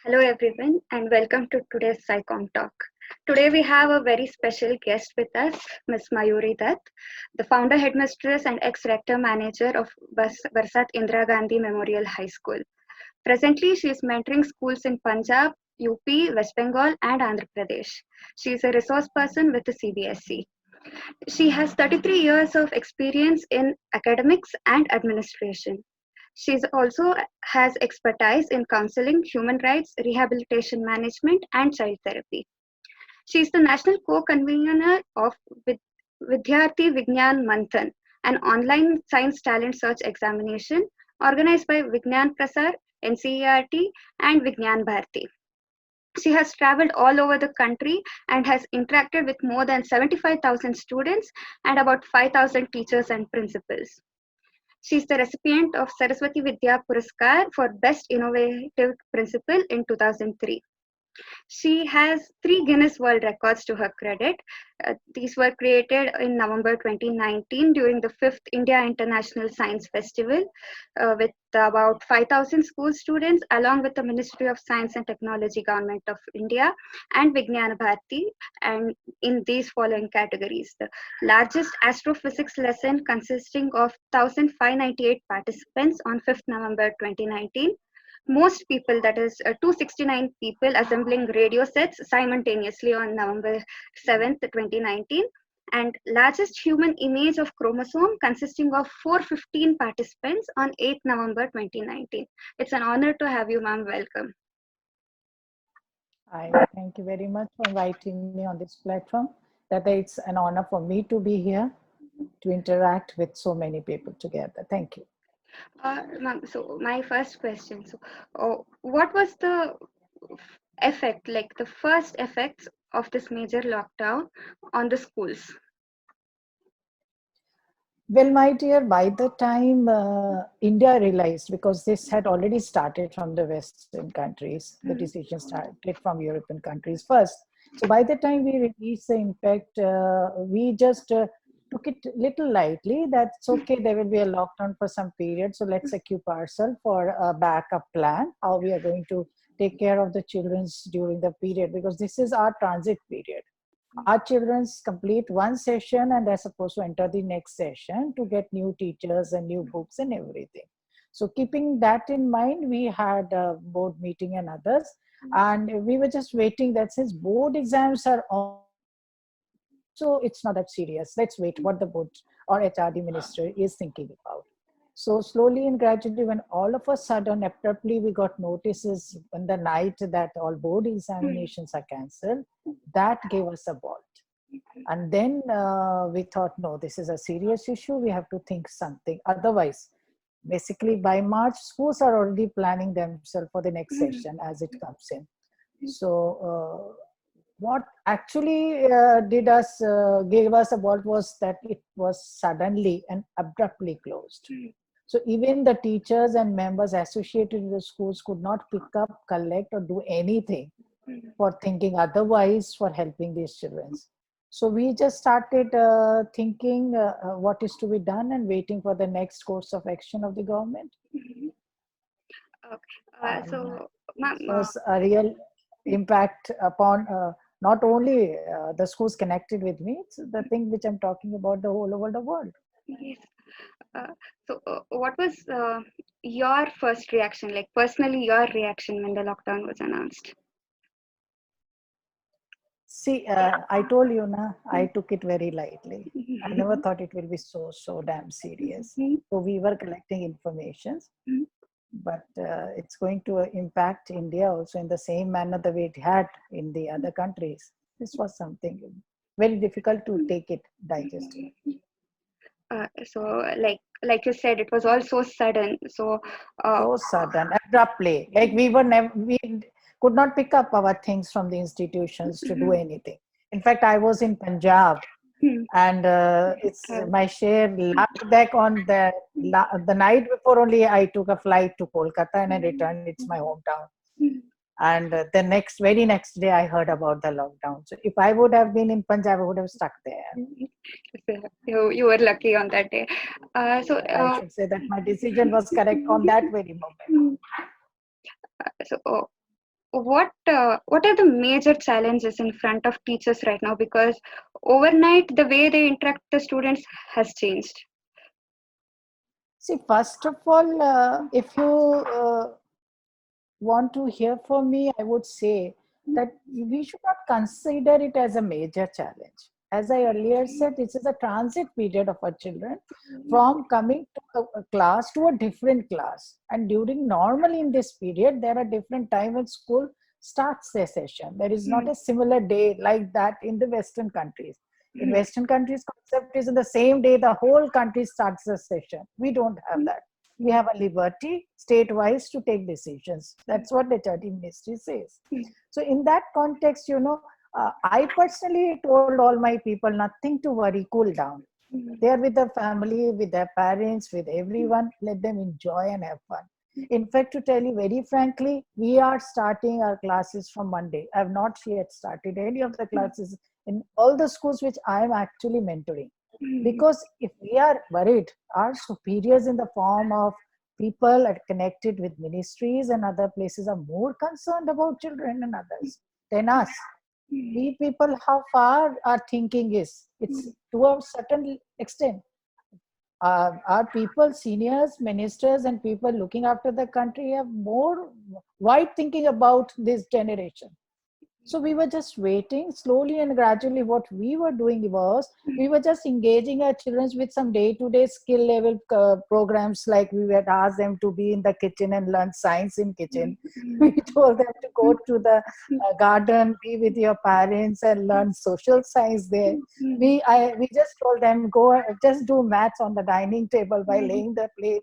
Hello everyone and welcome to today's SciComm Talk. Today we have a very special guest with us, Ms. Mayuri Dutt, the founder, headmistress and ex-rector manager of Barsat Indira Gandhi Memorial High School. Presently, she is mentoring schools in Punjab, UP, West Bengal and Andhra Pradesh. She is a resource person with the CBSE. She has 33 years of experience in academics and administration. She also has expertise in counseling, human rights, rehabilitation management, and child therapy. She is the national co-convener of Vidyarthi Vignan Manthan, an online science talent search examination organized by Vignan Prasar, NCERT, and Vignan Bharati. She has traveled all over the country and has interacted with more than 75,000 students and about 5,000 teachers and principals. She is the recipient of Saraswati Vidya Puraskar for Best Innovative Principal in 2003. She has 3 Guinness World Records to her credit. These were created in November 2019 during the 5th India International Science Festival with about 5,000 school students, along with the Ministry of Science and Technology, Government of India, and Vignan Bharati, and in these following categories. The largest astrophysics lesson consisting of 1,598 participants on 5th November 2019, most people, that is 269 people, assembling radio sets simultaneously on November 7th, 2019, and largest human image of chromosome consisting of 415 participants on 8th November 2019. It's an honor to have you, ma'am. Welcome. Hi, thank you very much for inviting me on this platform. That it's an honor for me to be here to interact with so many people together. Thank you. Ma'am, so my first question, what was the effect, like the first effects of this major lockdown on the schools? Well, my dear, by the time India realized, because this had already started from the Western countries, the decision started from European countries first. So by the time we released the impact, we just took it little lightly. That's okay, there will be a lockdown for some period. So let's equip ourselves for a backup plan, how we are going to take care of the children during the period, because this is our transit period. Our children complete one session and they're supposed to enter the next session to get new teachers and new books and everything. So keeping that in mind, we had a board meeting and others, and we were just waiting that since board exams are on, so it's not that serious. Let's wait what the board or HRD minister is thinking about. So slowly and gradually, when all of a sudden, abruptly, we got notices in the night that all board examinations are cancelled, that gave us a bolt. And then we thought, no, this is a serious issue. We have to think something. Otherwise, basically by March, schools are already planning themselves for the next session as it comes in. So what actually gave us a bolt was that it was suddenly and abruptly closed. So even the teachers and members associated with the schools could not pick up, collect, or do anything for thinking otherwise for helping these children. So we just started thinking what is to be done and waiting for the next course of action of the government. Okay. It was a real impact upon not only the schools connected with me, it's the thing which I'm talking about the whole over the world. Yes. What was your first reaction, like personally your reaction when the lockdown was announced? See, I told you, I took it very lightly. I never thought it will be so damn serious. So we were collecting information, but it's going to impact India also in the same manner the way it had in the other countries. This was something very difficult to take it, digest it. So, like you said, it was all so sudden. So sudden, abruptly. Like we could not pick up our things from the institutions to do anything. In fact, I was in Punjab, and it's my share luck back on the night before only I took a flight to Kolkata and I returned. It's my hometown. And the very next day I heard about the lockdown. So if I would have been in Punjab, I would have stuck there. You were lucky on that day. I should say that my decision was correct on that very moment. So what are the major challenges in front of teachers right now? Because overnight, the way they interact with the students has changed. See, first of all, if you want to hear from me, I would say that we should not consider it as a major challenge. As I earlier said, this is a transit period of our children from coming to a class to a different class. And during normally in this period, there are different time when school starts their session. There is not a similar day like that in the Western countries. In Western countries, concept is in the same day the whole country starts the session. We don't have that. We have a liberty state-wise to take decisions. That's what the HRD ministry says. So in that context, I personally told all my people nothing to worry, cool down. They are with their family, with their parents, with everyone. Let them enjoy and have fun. In fact, to tell you very frankly, we are starting our classes from Monday. I have not yet started any of the classes in all the schools which I am actually mentoring. Because if we are worried, our superiors in the form of people are connected with ministries and other places are more concerned about children and others than us. We people, how far our thinking is, it's to a certain extent. Our people, seniors, ministers, and people looking after the country have more wide thinking about this generation. So we were just waiting slowly and gradually. What we were doing was we were just engaging our children with some day-to-day skill level programs, like we had asked them to be in the kitchen and learn science in kitchen. We told them to go to the garden, be with your parents and learn social science there. We just told them go just do maths on the dining table by laying the plate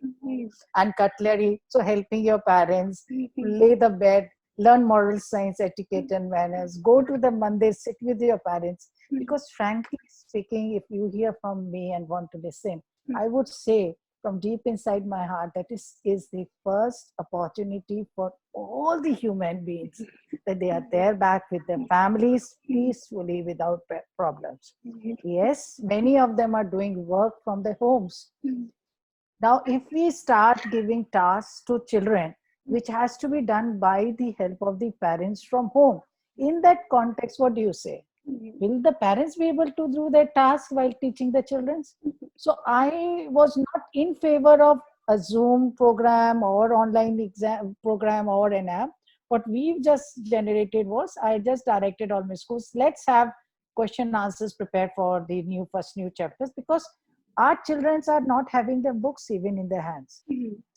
and cutlery. So helping your parents lay the bed, learn moral science, etiquette, and manners. Go to the mandir, sit with your parents. Because frankly speaking, if you hear from me and want to listen, I would say from deep inside my heart that is the first opportunity for all the human beings that they are there back with their families peacefully without problems. Yes, many of them are doing work from their homes. Now, if we start giving tasks to children, which has to be done by the help of the parents from home, in that context, what do you say? Will the parents be able to do their task while teaching the children? So I was not in favor of a Zoom program or online exam program or an app. What we just generated was I just directed all my schools, let's have question answers prepared for the new chapters, because our children are not having their books even in their hands.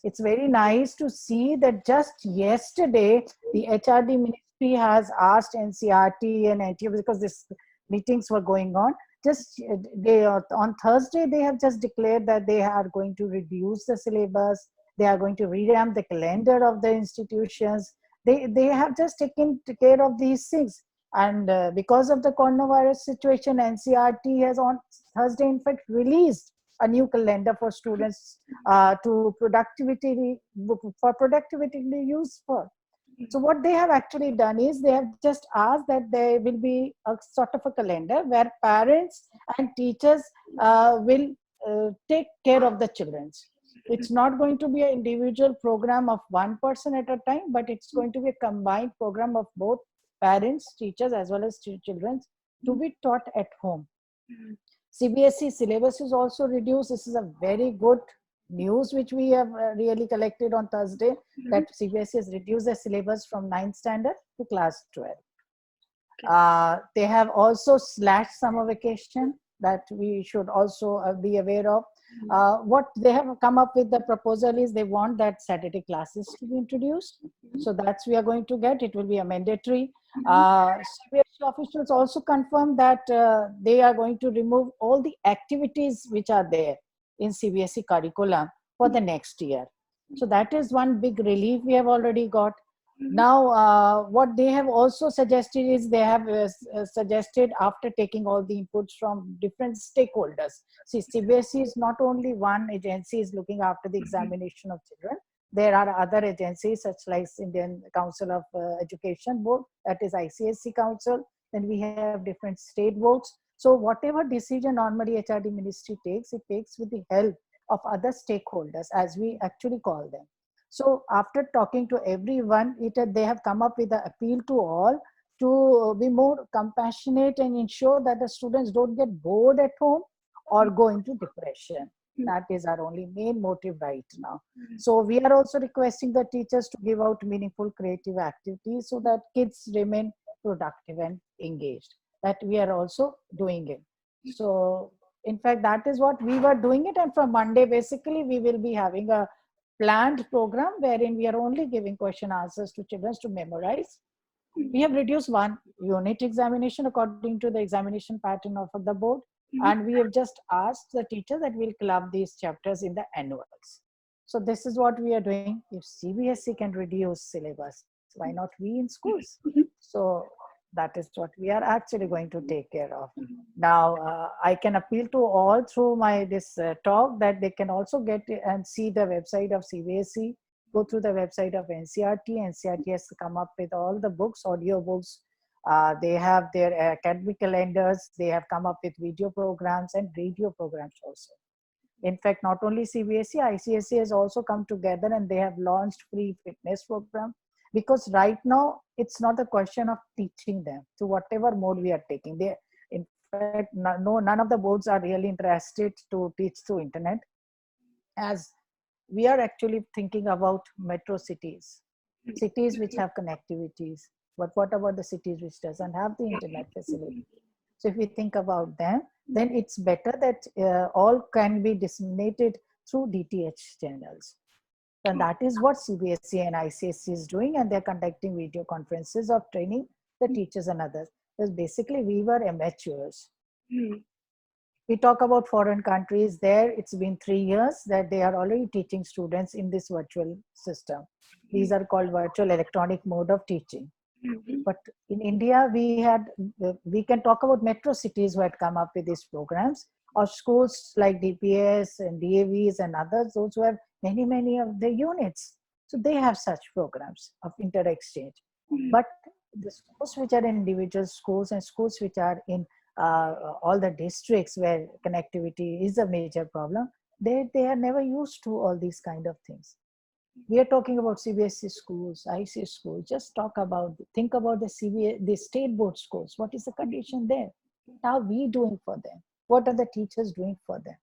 It's very nice to see that just yesterday the HRD ministry has asked NCRT and NTU, because these meetings were going on. Just they on Thursday they have just declared that they are going to reduce the syllabus. They are going to revamp the calendar of the institutions. They have just taken care of these things. And because of the coronavirus situation, NCRT has on Thursday, in fact, released a new calendar for students to productivity to use for. So what they have actually done is they have just asked that there will be a sort of a calendar where parents and teachers will take care of the children. It's not going to be an individual program of one person at a time, but it's going to be a combined program of both parents, teachers, as well as children to be taught at home. CBSE syllabus is also reduced. This is a very good news which we have really collected on Thursday, that CBSE has reduced the syllabus from 9th standard to class 12. They have also slashed summer vacation, that we should also be aware of. What they have come up with the proposal is they want that Saturday classes to be introduced. So that's we are going to get. It will be a mandatory. CBSE officials also confirmed that they are going to remove all the activities which are there in CBSE curriculum for the next year. So that is one big relief we have already got. Now, what they have also suggested is they have suggested, after taking all the inputs from different stakeholders. See, CBSE is not only one agency is looking after the examination of children. There are other agencies such like Indian Council of Education Board, that is ICSE Council. Then we have different state boards. So whatever decision normally HRD ministry takes, it takes with the help of other stakeholders, as we actually call them. So after talking to everyone, they have come up with an appeal to all to be more compassionate and ensure that the students don't get bored at home or go into depression. That is our only main motive right now. So we are also requesting the teachers to give out meaningful creative activities so that kids remain productive and engaged. That we are also doing it. So in fact, that is what we were doing it. And from Monday, basically, we will be having a planned program wherein we are only giving question answers to children to memorize. We have reduced one unit examination according to the examination pattern of the board. And we have just asked the teacher that we'll club these chapters in the annuals. So this is what we are doing. If CBSE can reduce syllabus, why not we in schools? So that is what we are actually going to take care of. Now, I can appeal to all through this talk that they can also get and see the website of CBSE, go through the website of NCERT. NCERT has come up with all the books, audio books. They have their academic calendars. They have come up with video programs and radio programs also. In fact, not only CBSE, ICSE has also come together and they have launched free fitness program, because right now it's not a question of teaching them to whatever mode we are taking. In fact, none of the boards are really interested to teach through internet, as we are actually thinking about metro cities which have connectivities. But what about the cities which doesn't have the internet facility? So if we think about them, then it's better that all can be disseminated through DTH channels. And that is what CBSE and ICSE is doing, and they're conducting video conferences of training the teachers and others. Because basically we were amateurs. We talk about foreign countries. There, it's been 3 years that they are already teaching students in this virtual system. These are called virtual electronic mode of teaching. But in India, we can talk about metro cities who had come up with these programs, or schools like DPS and DAVs and others, those who have many of the units. So they have such programs of inter-exchange. But the schools which are in individual schools and schools which are in all the districts where connectivity is a major problem, they are never used to all these kind of things. We are talking about CBSE schools, IC schools. Just think about the state board schools. What is the condition there? How are we doing for them? What are the teachers doing for them?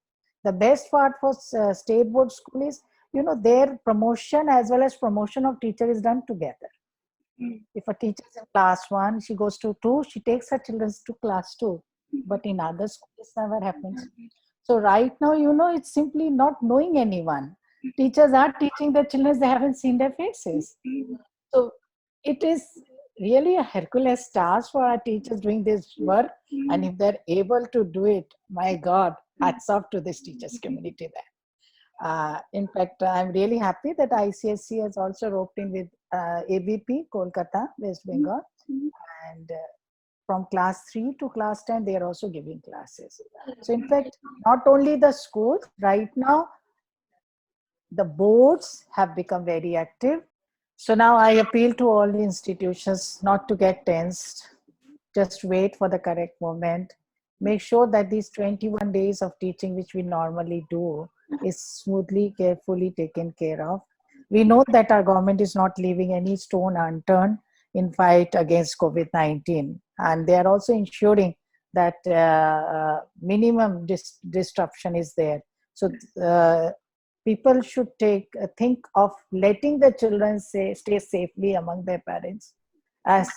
The best part for state board school is, their promotion as well as promotion of teacher is done together. If a teacher is in class 1, she goes to 2, she takes her children to class 2. But in other schools, this never happens. So right now, it's simply not knowing anyone. Teachers are teaching their children, they haven't seen their faces. So it is really a Herculean task for our teachers doing this work. And if they're able to do it, my God, hats off to this teachers community there. In fact, I'm really happy that ICSE has also roped in with ABP, Kolkata, West Bengal. And from class 3 to class 10, they are also giving classes. So in fact, not only the schools, right now, the boards have become very active. So now I appeal to all the institutions not to get tensed. Just wait for the correct moment. Make sure that these 21 days of teaching, which we normally do, is smoothly, carefully taken care of. We know that our government is not leaving any stone unturned in fight against COVID-19. And they are also ensuring that minimum disruption is there. So people should think of letting the children stay safely among their parents, as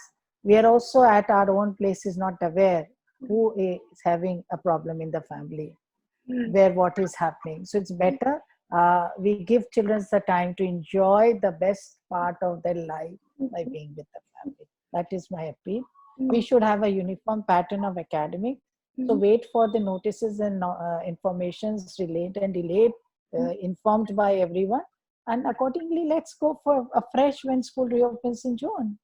we are also at our own places not aware who is having a problem in the family, where what is happening. So it's better we give children the time to enjoy the best part of their life by being with the family. That is my appeal. We should have a uniform pattern of academic. So wait for the notices and informations relayed and delayed, informed by everyone, and accordingly let's go for a fresh when school reopens in June.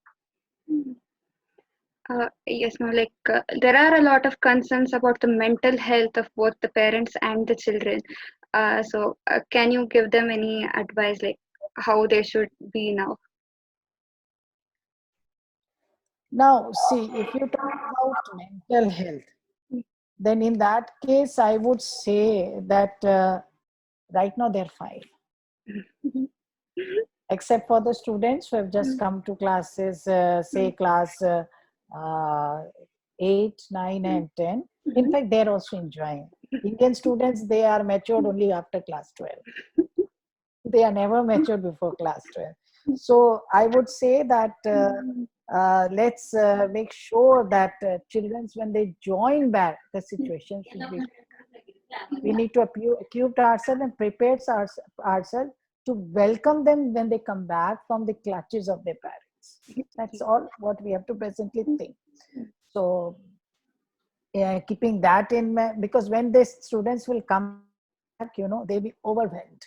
Yes, no, there are a lot of concerns about the mental health of both the parents and the children. So can you give them any advice, like how they should be now? Now, see, if you talk about mental health, then in that case, I would say that right now they're fine. except for the students who have just come to classes, say class uh, 8, 9, and 10. In fact, they're also enjoying. Indian students, they are matured only after class 12. They are never matured before class 12. So I would say that let's make sure that children, when they join back, the situation should be, we need to equip ourselves and prepare ourselves to welcome them when they come back from the clutches of their parents. That's all what we have to presently think. So keeping that in mind, because when the students will come back, they'll be overwhelmed.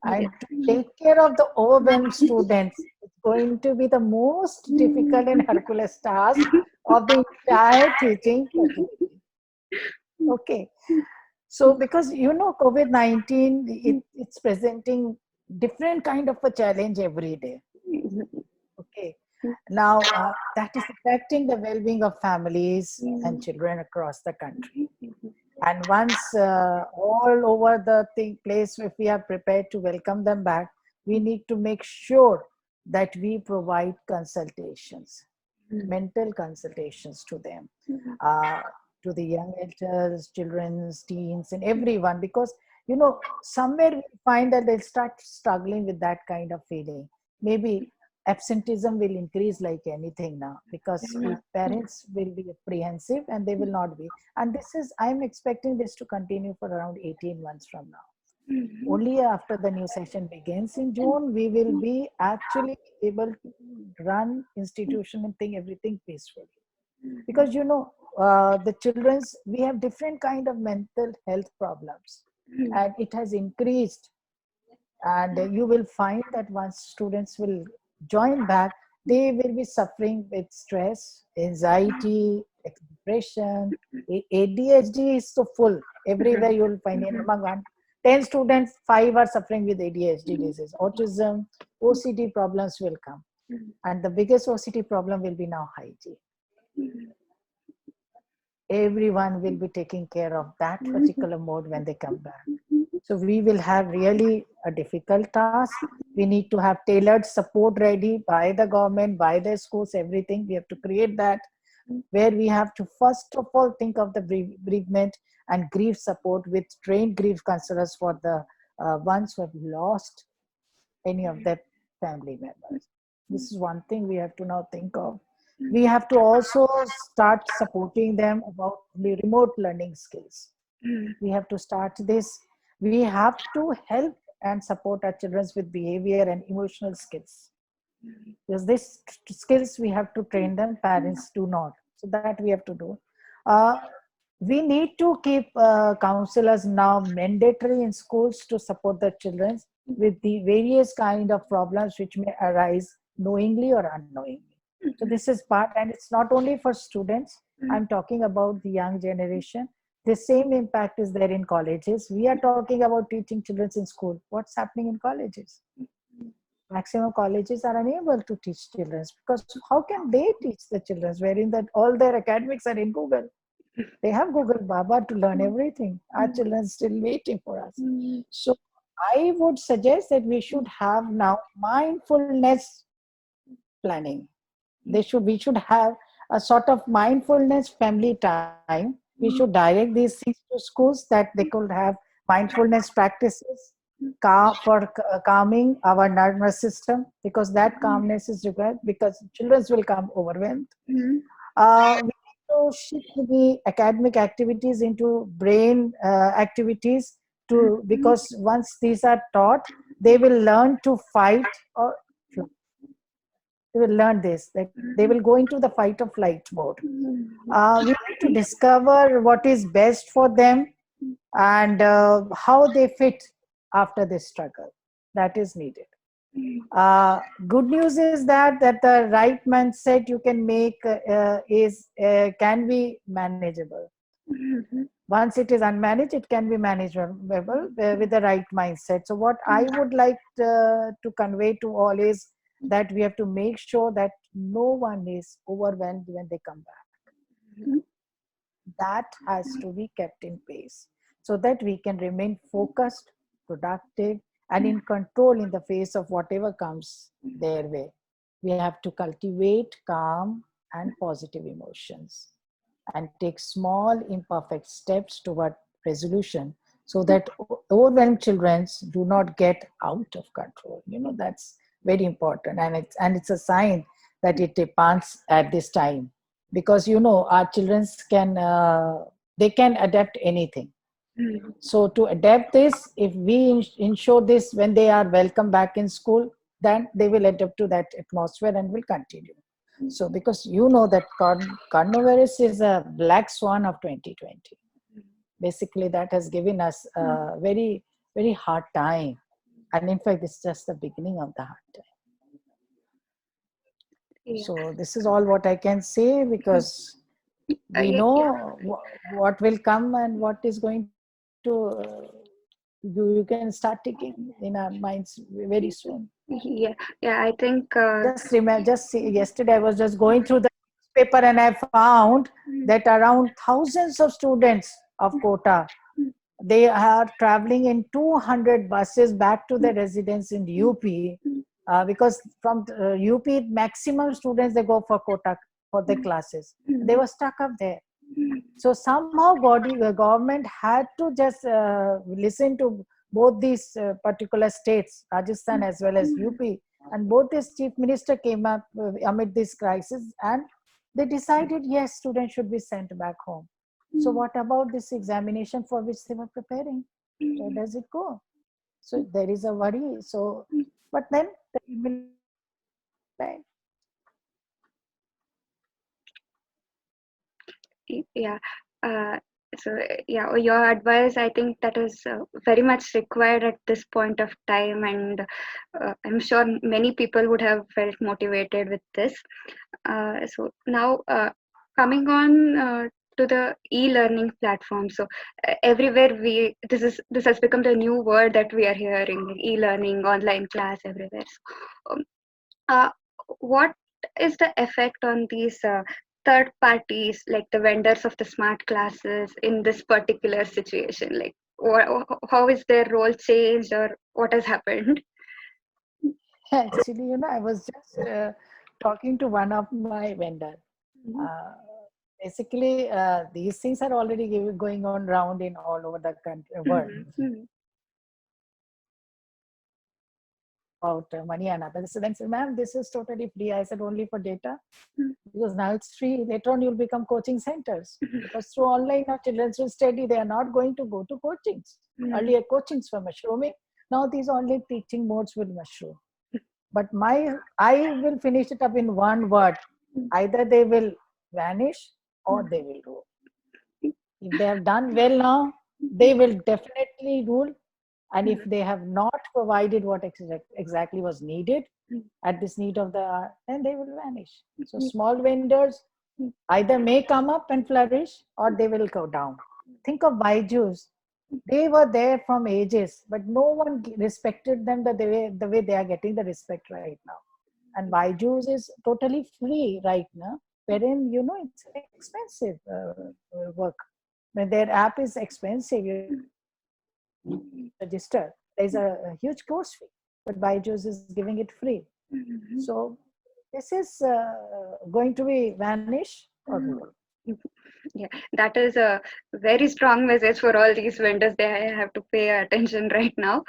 And to take care of the overwhelmed students, it's going to be the most difficult and Herculean task of the entire teaching fraternity. Okay. So because COVID-19, it's presenting different kind of a challenge every day. Okay. Now that is affecting the well-being of families and children across the country. And once all over the place, if we are prepared to welcome them back, we need to make sure that we provide consultations, mental consultations to them, uh, to the young adults, children, teens, and everyone, because somewhere we find that they'll start struggling with that kind of feeling. Maybe absenteeism will increase like anything now, because parents will be apprehensive and they will not be. And I'm expecting this to continue for around 18 months from now. Only after the new session begins in June, we will be actually able to run institution and think everything peacefully. Because the children's, we have different kind of mental health problems, and it has increased. And you will find that once students will join back, they will be suffering with stress, anxiety, depression. ADHD is so full everywhere. You will find it among 10 students, 5 are suffering with ADHD disease. Autism, OCD problems will come, and the biggest OCD problem will be now hygiene. Everyone will be taking care of that particular mode when they come back. So we will have really a difficult task. We need to have tailored support ready by the government, by the schools, everything. We have to create that, where we have to first of all think of the bereavement and grief support with trained grief counselors for the ones who have lost any of their family members. This is one thing we have to now think of. We have to also start supporting them about the remote learning skills. We have to start this. We have to help and support our children with behavior and emotional skills, because these skills we have to train them, parents do not. So that we have to do. uh, we need to keep counselors now mandatory in schools to support the children with the various kind of problems which may arise knowingly or unknowingly. So this is part, and it's not only for students. I'm talking about the young generation. The same impact is there in colleges. We are talking about teaching children in school. What's happening in colleges? Maximum colleges are unable to teach children, because how can they teach the children wherein that all their academics are in Google? They have Google Baba to learn everything. Our children are still waiting for us. So I would suggest that we should have now mindfulness planning. We should have a sort of mindfulness family time. We should direct these things to schools, that they could have mindfulness practices, calming our nervous system, because that calmness is required, because children will come overwhelmed. We need to shift the academic activities into brain activities, because once these are taught, they will learn to fight or they will learn this, that they will go into the fight or flight mode. We need to discover what is best for them, and how they fit after this struggle. That is needed. Good news is that the right mindset you can make is can be manageable. Once it is unmanaged, it can be manageable with the right mindset. So what I would like to convey to all is that we have to make sure that no one is overwhelmed when they come back. That has to be kept in pace, so that we can remain focused, productive, and in control in the face of whatever comes their way. We have to cultivate calm and positive emotions and take small imperfect steps toward resolution so that overwhelmed children do not get out of control. That's very important, and it's a sign that it depends at this time, because our children can they can adapt anything. So to adapt this, if we ensure this when they are welcome back in school, then they will adapt to that atmosphere and will continue. So because that coronavirus is a black swan of 2020. Basically, that has given us a very, very hard time. And in fact, it's just the beginning of the hard time. Yeah. So this is all what I can say, because we Yeah. know what will come and what is going to you can start taking in our minds very soon. Yeah, I think Just remember, yesterday I was just going through the newspaper and I found that around thousands of students of Kota, they are traveling in 200 buses back to their residence in UP, because from UP maximum students they go for Kota for their classes. They were stuck up there. So somehow the government had to just listen to both these particular states, Rajasthan as well as UP, and both these chief minister came up amid this crisis, and they decided, yes, students should be sent back home. So what about this examination for which they were preparing? Where does it go? So there is a worry. So, but then the yeah. So yeah, your advice, I think that is very much required at this point of time, and I'm sure many people would have felt motivated with this. So now, coming on to the e-learning platform. So everywhere this has become the new word that we are hearing, like e-learning, online class everywhere. So, uh, what is the effect on these third parties, like the vendors of the smart classes, in this particular situation? Like, how is their role changed, or what has happened? actually, I was just talking to one of my vendor. Uh, Basically, these things are already going on round in all over the country, world. About money and other. So then said, ma'am, this is totally free. I said, only for data, because now it's free. Later on, you'll become coaching centers, because through online now children will study. They are not going to go to coachings. Earlier coachings were mushrooming. Now these online teaching modes will mushroom. But I will finish it up in one word: either they will vanish or they will rule. If they have done well now, they will definitely rule. And if they have not provided what exactly was needed at this need of the hour, then they will vanish. So small vendors either may come up and flourish, or they will go down. Think of Byju's. They were there from ages, but no one respected them the way they are getting the respect right now. And Byju's is totally free right now, wherein it's an expensive work. When their app is expensive, you register. There's a huge course fee, but Byju's is giving it free. So this is going to be vanish or rule. Yeah, that is a very strong message for all these vendors. They have to pay attention right now.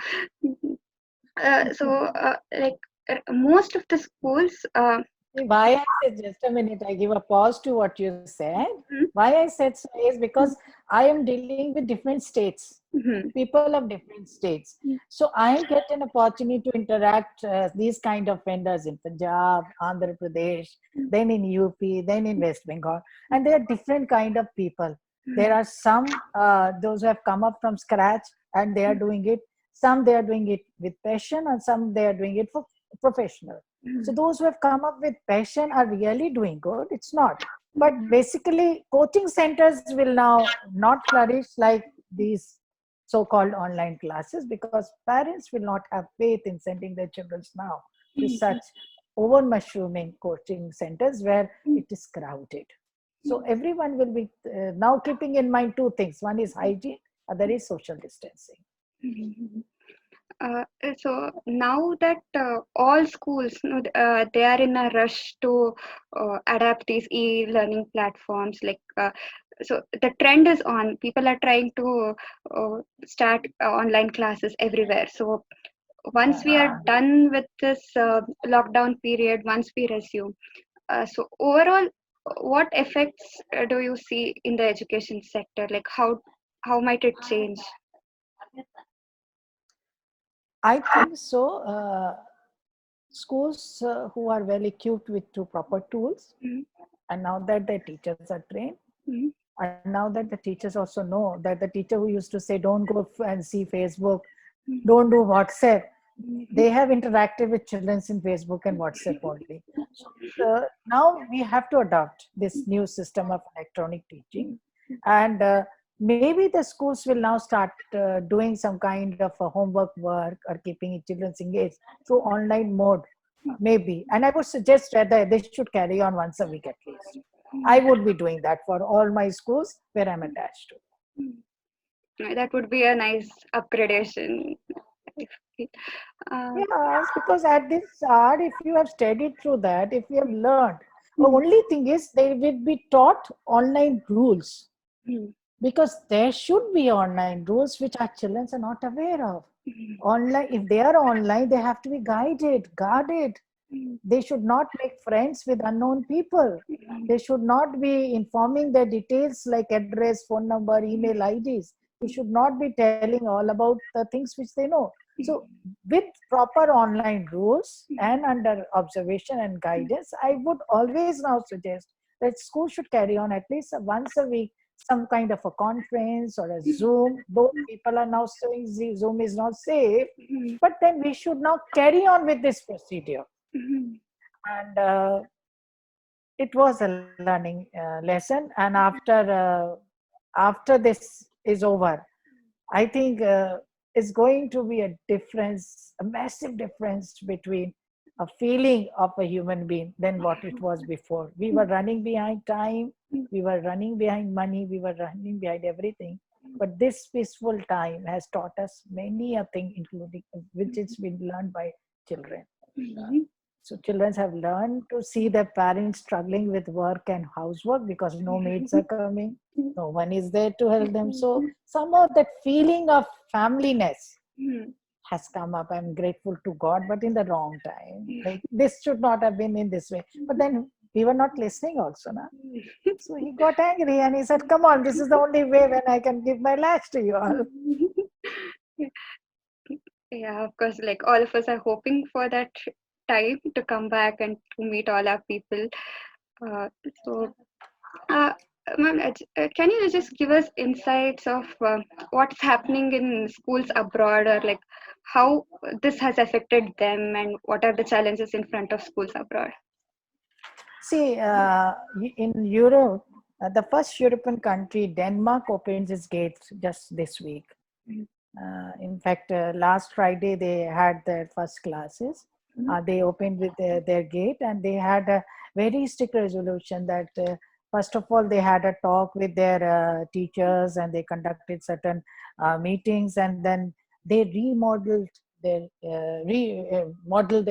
Like most of the schools. Why I said, just a minute, I give a pause to what you said. Why I said so is because I am dealing with different states, people of different states. So I get an opportunity to interact these kind of vendors in Punjab, Andhra Pradesh, then in UP, then in West Bengal, and they are different kind of people. There are some those who have come up from scratch and they are doing it. Some they are doing it with passion, and some they are doing it for professional. So those who have come up with passion are really doing good. It's not. But basically, coaching centers will now not flourish like these so-called online classes, because parents will not have faith in sending their children now to such over mushrooming coaching centers where it is crowded. So everyone will be now keeping in mind two things. One is hygiene, other is social distancing. So now that all schools, they are in a rush to adapt these e-learning platforms. So the trend is on. People are trying to start online classes everywhere. So once we are done with this lockdown period, once we resume, so overall, what effects do you see in the education sector? Like how might it change? I think so. Schools who are well equipped with proper tools, Mm, and now that the teachers are trained, mm, and now that the teachers also know that the teacher who used to say, don't go and see Facebook, mm, don't do WhatsApp, mhm, they have interacted with children in Facebook and WhatsApp only. So now we have to adopt this new system of electronic teaching, and maybe the schools will now start doing some kind of a homework work or keeping children engaged through online mode, maybe. And I would suggest that they should carry on once a week at least. I would be doing that for all my schools where I'm attached to. mm. That would be a nice upgradation. Uh, Yes, because at this hour, if you have studied through that, if you have learned, the mm, only thing is they will be taught online rules, mm, because there should be online rules which our children are not aware of. mm, Online, if they are online, they have to be guided, guarded. mm, They should not make friends with unknown people. mm, They should not be informing their details like address, phone number, email IDs. They should not be telling all about the things which they know. So, with proper online rules and under observation and guidance, I would always now suggest that school should carry on at least once a week some kind of a conference or a Zoom. Though people are now saying Zoom is not safe, mm, but then we should now carry on with this procedure. mm, And it was a learning lesson. And after this is over, I think it's going to be a difference, a massive difference between a feeling of a human being than what it was before. We were running behind time, we were running behind money, we were running behind everything. But this peaceful time has taught us many a thing, including which has been learned by children. mm, So children have learned to see their parents struggling with work and housework because no maids are coming, no one is there to help them. So somehow that feeling of familyness mm, has come up. I'm grateful to God, but in the wrong time. Like this should not have been in this way. But then we were not listening also, na? So he got angry and he said, "Come on, this is the only way when I can give my lash to you all." Yeah, of course, like all of us are hoping for that time to come back and to meet all our people. Uh, so, uh, ma'am, can you just give us insights of what's happening in schools abroad, or like how this has affected them, and what are the challenges in front of schools abroad? See, in Europe, the first European country, Denmark, opens its gates just this week. Mm, In fact, last Friday they had their first classes. mm, They opened with their gate, and they had a very strict resolution that first of all they had a talk with their teachers, and they conducted certain meetings, and then they remodeled their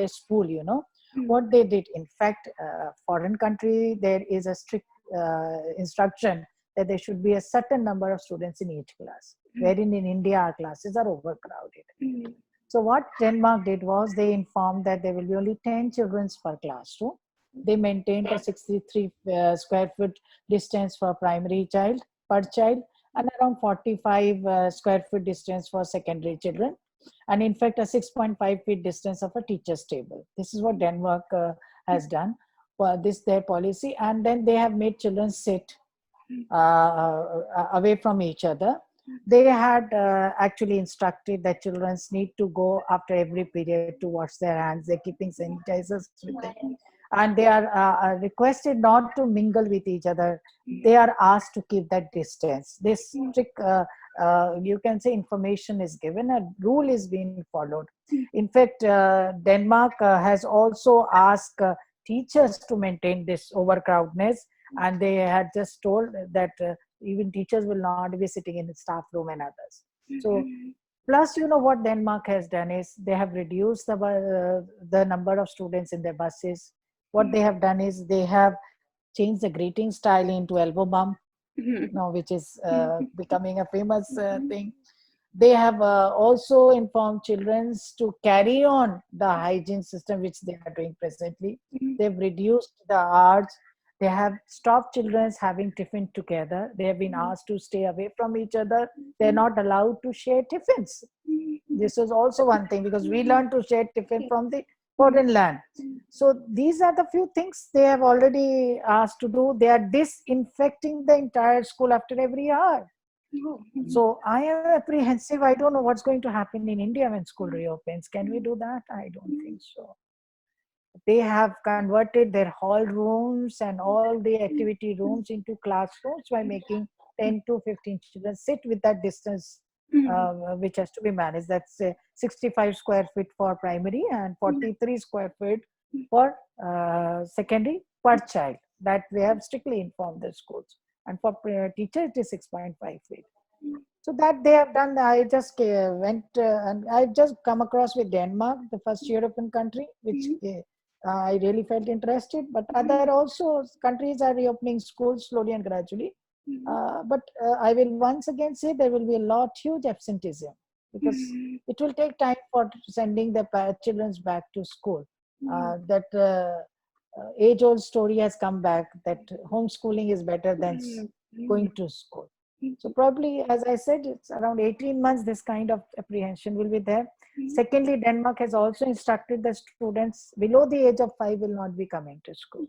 school. You know mm, what they did. In fact, foreign country there is a strict instruction that there should be a certain number of students in each class, wherein in India our classes are overcrowded. mm, So what Denmark did was they informed that there will be only 10 children per classroom. They maintained a 63 square foot distance for primary child per child, and around 45 square foot distance for secondary children. And in fact, a 6.5 feet distance of a teacher's table. This is what Denmark has done. This their policy, and then they have made children sit away from each other. They had actually instructed that children need to go after every period to wash their hands. They're keeping sanitizers with them. And they are requested not to mingle with each other. They are asked to keep that distance. This strict, you can say, information is given, a rule is being followed. In fact, Denmark has also asked teachers to maintain this overcrowdedness, and they had just told that even teachers will not be sitting in the staff room and others. So Plus, you know what Denmark has done is they have reduced the number of students in their buses. What they have done is they have changed the greeting style into elbow bump now, which is becoming a famous thing. They have also informed children to carry on the hygiene system which they are doing presently. They've reduced the hours. They have stopped children having tiffin together. They have been asked to stay away from each other. They're not allowed to share tiffins. This is also one thing, because we learned to share tiffin from the foreign land. So these are the few things they have already asked to do. They are disinfecting the entire school after every hour. So I am apprehensive. I don't know what's going to happen in India when school reopens. Can we do that? I don't think so. They have converted their hall rooms and all the activity rooms into classrooms by making 10 to 15 children sit with that distance, which has to be managed. That's 65 square feet for primary and 43 square feet for secondary per child. That they have strictly informed the schools. And for teacher, it is 6.5 feet. So that they have done. I just went and I just come across with Denmark, the first European country, which I really felt interested. But other also countries are reopening schools slowly and gradually. But I will once again say there will be a huge absenteeism, because it will take time for sending the children back to school. That age-old story has come back, that homeschooling is better than going to school. So probably, as I said, it's around 18 months this kind of apprehension will be there. Secondly, Denmark has also instructed the students below the age of 5 will not be coming to school.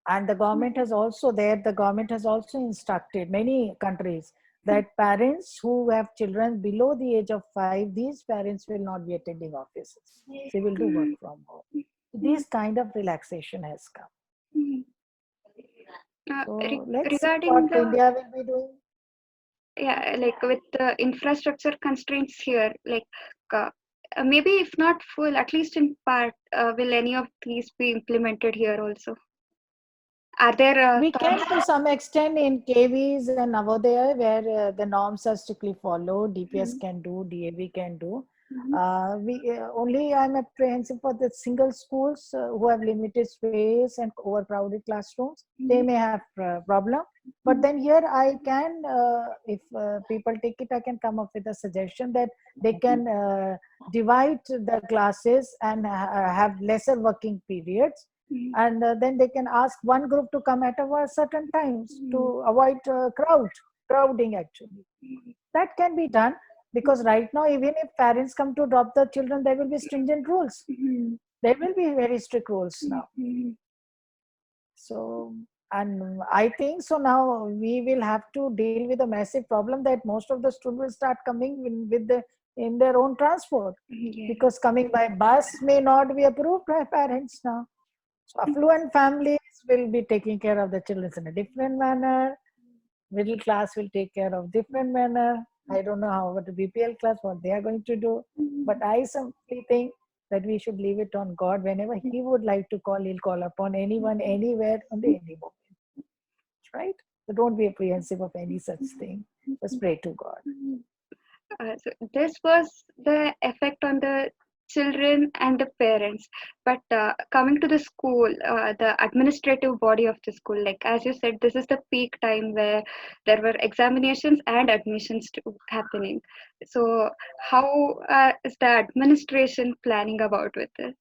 And the government has also instructed many countries that parents who have children below the age of 5, these parents will not be attending offices. They will do work from home. This kind of relaxation has come. So let's see what India will be doing. Yeah, like with the infrastructure constraints here, like maybe if not full, at least in part, will any of these be implemented here also? Are there we can to some extent in KVs and Navodaya, where the norms are strictly followed. DPS can do, DAV can do. Only I'm apprehensive for the single schools who have limited space and overcrowded classrooms. They may have problem. But then here I can, if people take it, I can come up with a suggestion that they can divide the classes and have lesser working periods. And then they can ask one group to come at a certain times to avoid crowding actually. That can be done, because right now, even if parents come to drop the children, there will be stringent rules. There will be very strict rules now. So, and I think so now we will have to deal with a massive problem that most of the students will start coming in their own transport, because coming by bus may not be approved by parents now. So affluent families will be taking care of the children in a different manner. Middle class will take care of different manner. I don't know how about the BPL class, what they are going to do. But I simply think that we should leave it on God. Whenever He would like to call, He'll call upon anyone, anywhere, on the any moment. Right? So don't be apprehensive of any such thing. Just pray to God. So this was the effect on the children and the parents, but coming to the school, the administrative body of the school, like as you said, this is the peak time where there were examinations and admissions happening. So how is the administration planning about with this?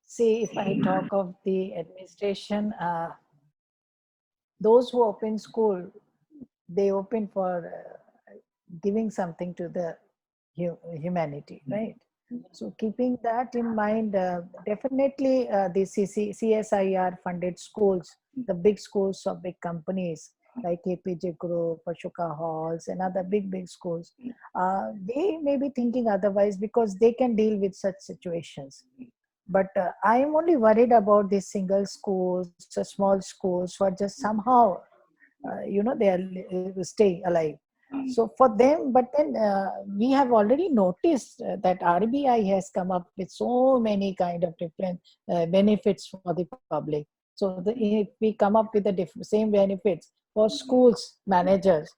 See, if I talk of the administration, those who open school, they open for giving something to the humanity, right? So keeping that in mind, definitely the CSIR funded schools, the big schools of big companies like APJ Group, Ashoka Halls and other big schools, they may be thinking otherwise, because they can deal with such situations. But I am only worried about these single schools, small schools, for just somehow, they are staying alive. So for them, but then we have already noticed that RBI has come up with so many kind of different benefits for the public. So if we come up with the same benefits for schools managers,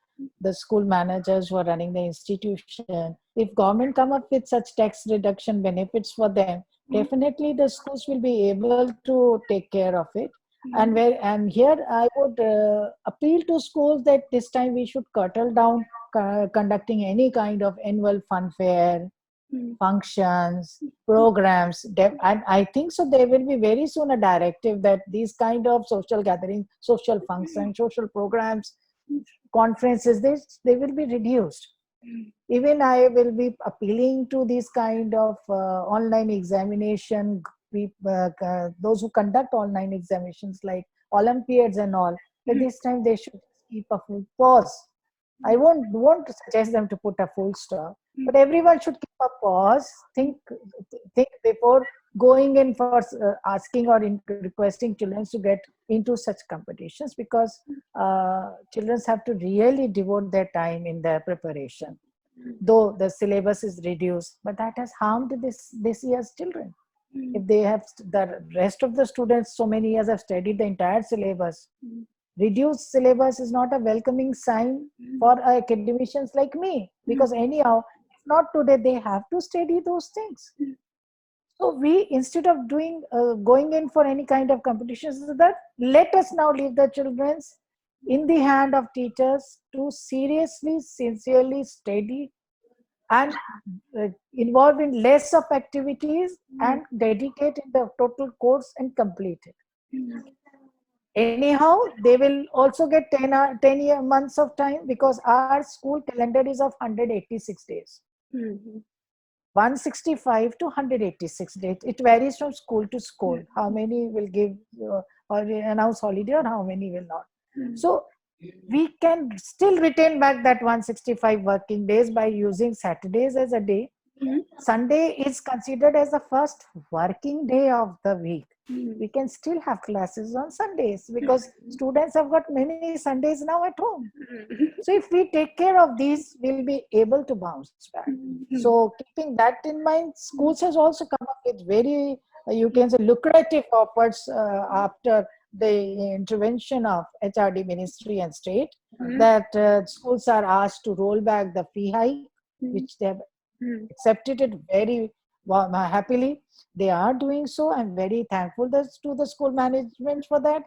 the school managers who are running the institution, if government come up with such tax reduction benefits for them, definitely the schools will be able to take care of it. And here I would appeal to schools that this time we should curtail down conducting any kind of annual fun fair, functions, programs. And I think so there will be very soon a directive that these kind of social gatherings, social functions, social programs, conferences, they will be reduced. Even I will be appealing to these kind of online examination, those who conduct online examinations like Olympiads and all, that this time they should keep a full pause. I won't want to suggest them to put a full stop, but everyone should keep a pause, think before going in for asking or requesting children to get into such competitions, because children have to really devote their time in their preparation. Though the syllabus is reduced, but that has harmed this year's children. If they have the rest of the students, so many years have studied the entire syllabus, reduced syllabus is not a welcoming sign for academicians like me, because anyhow, if not today, they have to study those things. So we, instead of doing going in for any kind of competitions, that let us now leave the children's in the hand of teachers to seriously, sincerely study and involve in less of activities and dedicate in the total course and complete it. Anyhow, they will also get 10 months of time, because our school calendar is of 186 days. 165 to 186 days. It varies from school to school. How many will give or announce holiday, or how many will not. So we can still retain back that 165 working days by using Saturdays as a day. Sunday is considered as the first working day of the week. We can still have classes on Sundays, because students have got many Sundays now at home. So if we take care of these, we'll be able to bounce back. So keeping that in mind, schools has also come up with very, you can say, lucrative offers after the intervention of HRD ministry and state, that schools are asked to roll back the fee hike, which they have accepted it very happily. They are doing so. I'm very thankful to the school management for that.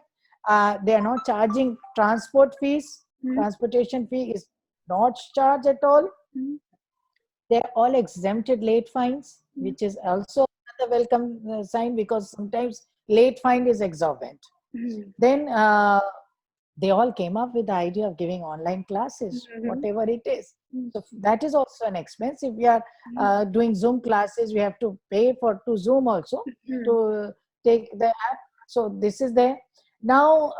They are not charging transport fees. Transportation fee is not charged at all. They're all exempted late fines, which is also a welcome sign, because sometimes late fine is exorbitant. Then they all came up with the idea of giving online classes, whatever it is. So that is also an expense. If we are doing Zoom classes, we have to pay to Zoom also to take the app. So this is there. Now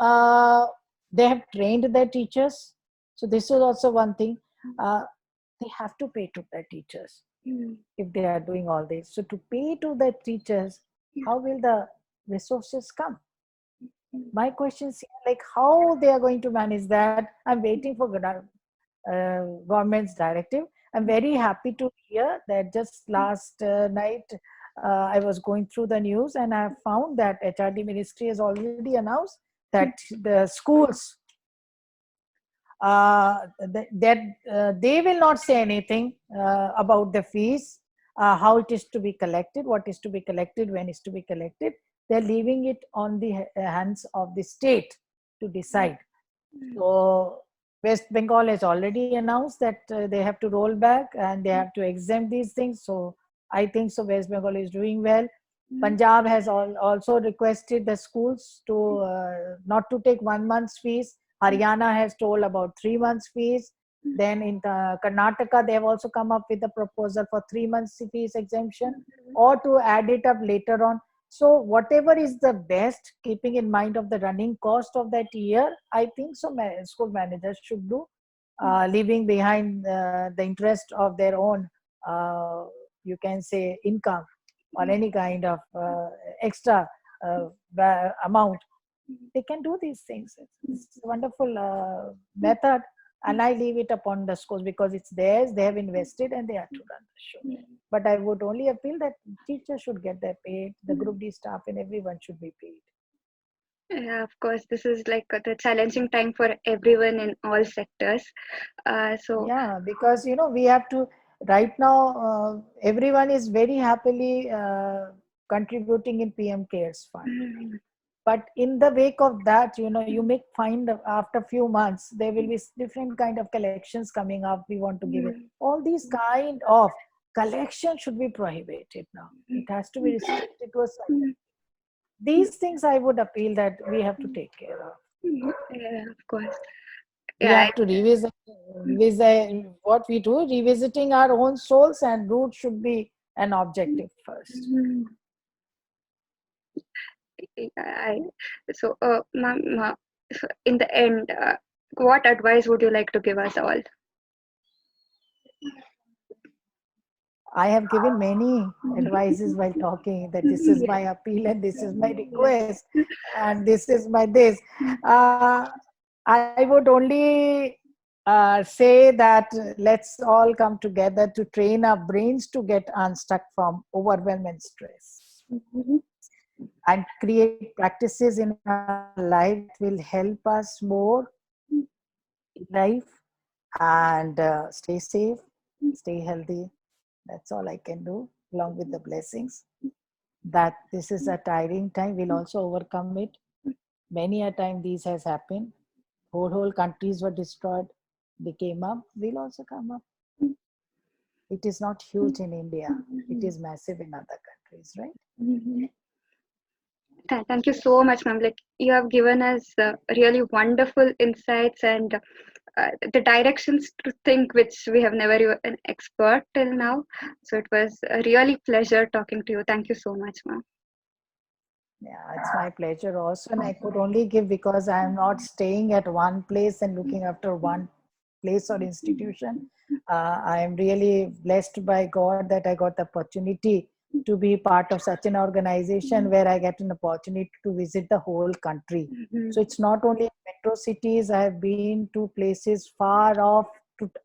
they have trained their teachers. So this is also one thing. They have to pay to their teachers if they are doing all this. So to pay to the teachers, how will the resources come? My question is like how they are going to manage that. I'm waiting for government's directive. I'm very happy to hear that just last night I was going through the news, and I have found that HRD ministry has already announced that the schools they will not say anything about the fees, how it is to be collected, what is to be collected, when is to be collected. They're leaving it on the hands of the state to decide. So West Bengal has already announced that they have to roll back and they have to exempt these things. So I think so West Bengal is doing well. Punjab has also requested the schools to not to take 1 month's fees. Haryana has told about 3 months fees. Then in Karnataka, they have also come up with a proposal for 3 months fees exemption, or to add it up later on. So whatever is the best, keeping in mind of the running cost of that year, I think so school managers should do, leaving behind the interest of their own, you can say, income or any kind of extra amount. They can do these things. It's a wonderful method, and I leave it upon the schools, because it's theirs, they have invested, and they have to run the show. But I would only appeal that teachers should get their paid, the group D staff and everyone should be paid. Yeah, of course, this is like the challenging time for everyone in all sectors. So, Yeah, because we have to right now. Everyone is very happily contributing in PM Cares Fund. mm, But in the wake of that, you may find after few months there will be different kind of collections coming up. We want to give it. mm, All these kind of collection should be prohibited now. It has to be restricted to a certain. mm, These things I would appeal that we have to take care of. yeah, of course. We Yeah. have to revisit what we do, revisiting our own souls, and root should be an objective first. I, so, ma'am, so in the end, what advice would you like to give us all? I have given many advices while talking that this is my appeal and this is my request and this is my this. Uh, I would only say that let's all come together to train our brains to get unstuck from overwhelm and stress and create practices in our life that will help us more in life and stay safe, stay healthy. That's all I can do, along with the blessings. That this is a tiring time, we'll also overcome it. Many a time these has happened. Whole countries were destroyed. They came up. We'll also come up. It is not huge in India. It is massive in other countries, right? Thank you so much, ma'am. Like you have given us really wonderful insights and the directions to think, which we have never even explored till now. So it was a really pleasure talking to you. Thank you so much, ma'am. Yeah, it's my pleasure also. And I could only give because I am not staying at one place and looking after one place or institution. I am really blessed by God that I got the opportunity to be part of such an organization where I get an opportunity to visit the whole country. So it's not only metro cities, I have been to places far off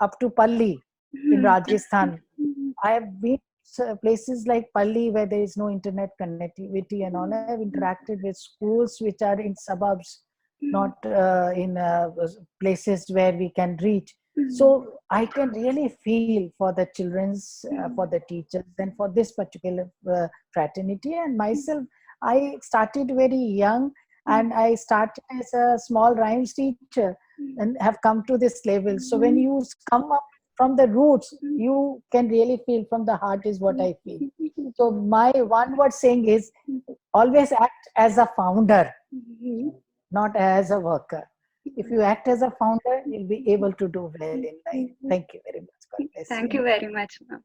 up to Palli in Rajasthan. I have been places like Palli where there is no internet connectivity and all. I have interacted with schools which are in suburbs, not in places where we can reach. So I can really feel for the children's, for the teachers, and for this particular fraternity. And myself, I started very young, and I started as a small rhymes teacher, and have come to this level. So when you come up from the roots, you can really feel from the heart is what I feel. So my one word saying is always act as a founder, not as a worker. If you act as a founder, you'll be able to do well in life. Thank you very much. God bless Thank you. you very much, ma'am.